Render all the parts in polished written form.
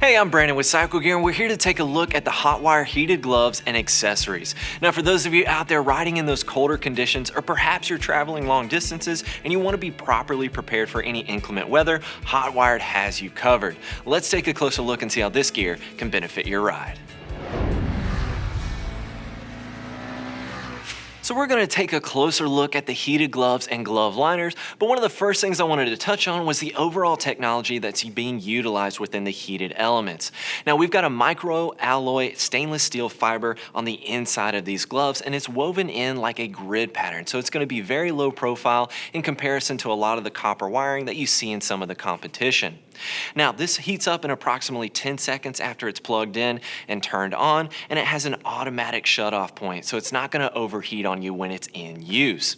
Hey, I'm Brandon with Cycle Gear, and we're here to take a look at the Hotwire Heated Gloves and Accessories. Now, for those of you out there riding in those colder conditions, or perhaps you're traveling long distances and you want to be properly prepared for any inclement weather, Hotwired has you covered. Let's take a closer look and see how this gear can benefit your ride. So we're going to take a closer look at the heated gloves and glove liners, but one of the first things I wanted to touch on was the overall technology that's being utilized within the heated elements. Now we've got a micro alloy stainless steel fiber on the inside of these gloves, and it's woven in like a grid pattern, so it's going to be very low profile in comparison to a lot of the copper wiring that you see in some of the competition. Now this heats up in approximately 10 seconds after it's plugged in and turned on, and it has an automatic shut-off point, so it's not going to overheat on you when it's in use.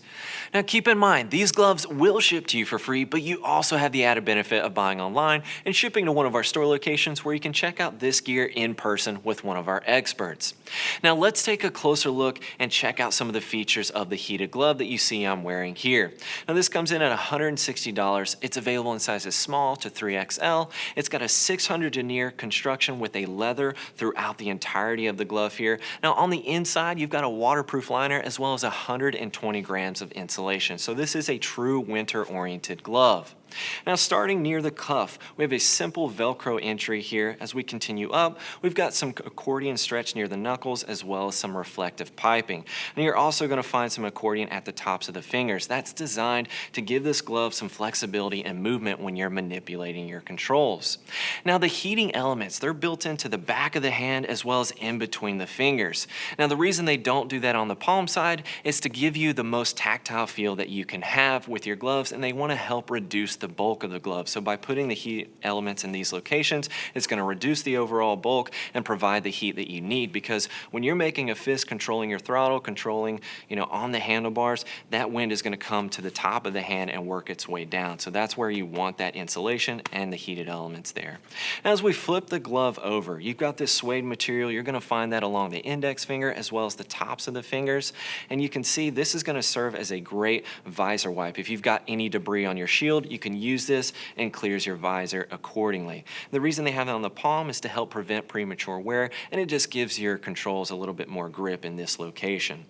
Now keep in mind, these gloves will ship to you for free, but you also have the added benefit of buying online and shipping to one of our store locations where you can check out this gear in person with one of our experts. Now let's take a closer look and check out some of the features of the heated glove that you see I'm wearing here. Now this comes in at $160. It's available in sizes small to 3XL. It's got a 600 denier construction with a leather throughout the entirety of the glove here. Now on the inside, you've got a waterproof liner as well as 120 grams of insulation. So this is a true winter-oriented glove. Now starting near the cuff, we have a simple Velcro entry here. As we continue up, we've got some accordion stretch near the knuckles as well as some reflective piping. And you're also going to find some accordion at the tops of the fingers. That's designed to give this glove some flexibility and movement when you're manipulating your controls. Now the heating elements, they're built into the back of the hand as well as in between the fingers. Now the reason they don't do that on the palm side is to give you the most tactile feel that you can have with your gloves, and they want to help reduce the bulk of the glove. So by putting the heat elements in these locations, it's going to reduce the overall bulk and provide the heat that you need, because when you're making a fist controlling your throttle, controlling, on the handlebars, that wind is going to come to the top of the hand and work its way down. So that's where you want that insulation and the heated elements there. As we flip the glove over, you've got this suede material. You're going to find that along the index finger as well as the tops of the fingers. And you can see this is going to serve as a great visor wipe. If you've got any debris on your shield, you can use this and clears your visor accordingly. The reason they have it on the palm is to help prevent premature wear, and it just gives your controls a little bit more grip in this location.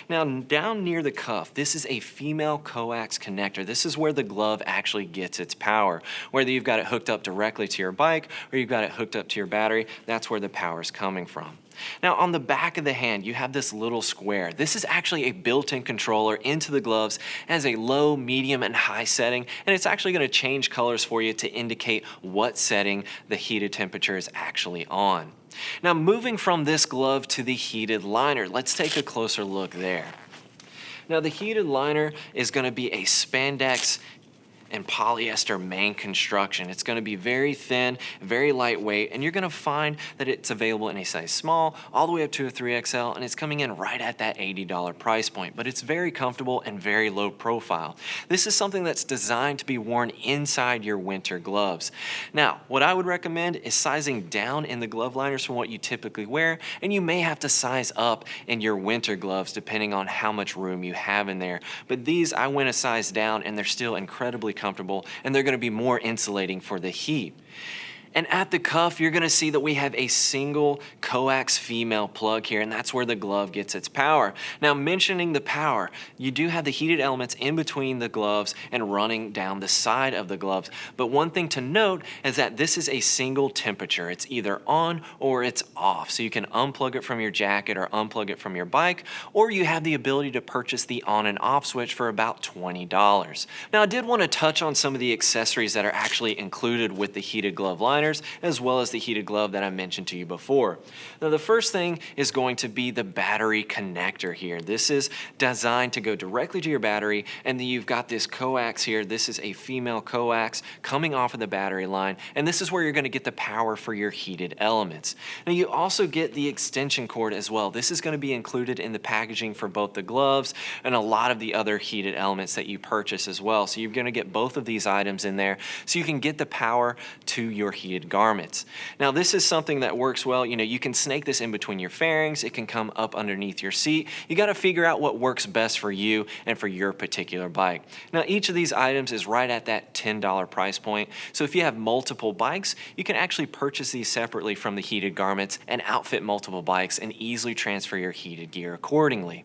Now down near the cuff, this is a female coax connector. This is where the glove actually gets its power. Whether you've got it hooked up directly to your bike or you've got it hooked up to your battery, that's where the power is coming from. Now on the back of the hand, you have this little square. This is actually a built-in controller into the gloves as a low, medium, and high setting, and it's actually going to change colors for you to indicate what setting the heated temperature is actually on. Now moving from this glove to the heated liner, let's take a closer look there. Now the heated liner is going to be a spandex and polyester main construction. It's going to be very thin, very lightweight, and you're going to find that it's available in a size small all the way up to a 3XL, and it's coming in right at that $80 price point, but it's very comfortable and very low profile. This is something that's designed to be worn inside your winter gloves. Now, what I would recommend is sizing down in the glove liners from what you typically wear, and you may have to size up in your winter gloves depending on how much room you have in there. But these, I went a size down, and they're still incredibly comfortable, and they're going to be more insulating for the heat. And at the cuff, you're going to see that we have a single coax female plug here, and that's where the glove gets its power. Now, mentioning the power, you do have the heated elements in between the gloves and running down the side of the gloves. But one thing to note is that this is a single temperature. It's either on or it's off. So you can unplug it from your jacket or unplug it from your bike, or you have the ability to purchase the on and off switch for about $20. Now, I did want to touch on some of the accessories that are actually included with the heated glove line, as well as the heated glove that I mentioned to you before. Now the first thing is going to be the battery connector here. This is designed to go directly to your battery, and then you've got this coax here. This is a female coax coming off of the battery line, and this is where you're going to get the power for your heated elements. Now you also get the extension cord as well. This is going to be included in the packaging for both the gloves and a lot of the other heated elements that you purchase as well. So you're going to get both of these items in there so you can get the power to your heated heated garments. Now this is something that works well. You can snake this in between your fairings. It can come up underneath your seat. You got to figure out what works best for you and for your particular bike. Now each of these items is right at that $10 price point. So if you have multiple bikes, you can actually purchase these separately from the heated garments and outfit multiple bikes and easily transfer your heated gear accordingly.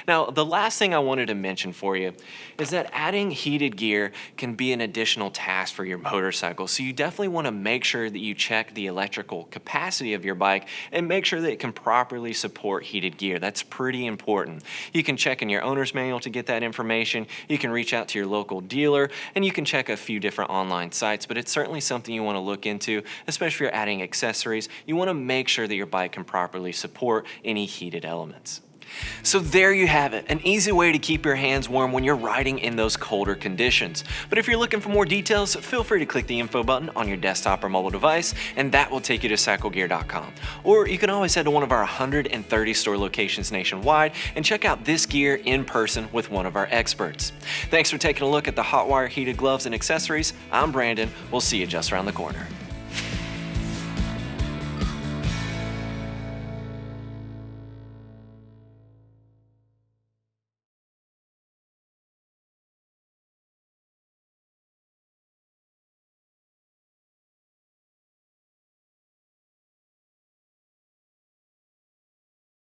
Now the last thing I wanted to mention for you is that adding heated gear can be an additional task for your motorcycle. So you definitely want to make sure that you check the electrical capacity of your bike and make sure that it can properly support heated gear. That's pretty important. You can check in your owner's manual to get that information. You can reach out to your local dealer and you can check a few different online sites, but it's certainly something you want to look into, especially if you're adding accessories. You want to make sure that your bike can properly support any heated elements. So there you have it, an easy way to keep your hands warm when you're riding in those colder conditions. But if you're looking for more details, feel free to click the info button on your desktop or mobile device, and that will take you to cyclegear.com. Or you can always head to one of our 130 store locations nationwide and check out this gear in person with one of our experts. Thanks for taking a look at the Hotwire Heated Gloves and Accessories. I'm Brandon. We'll see you just around the corner.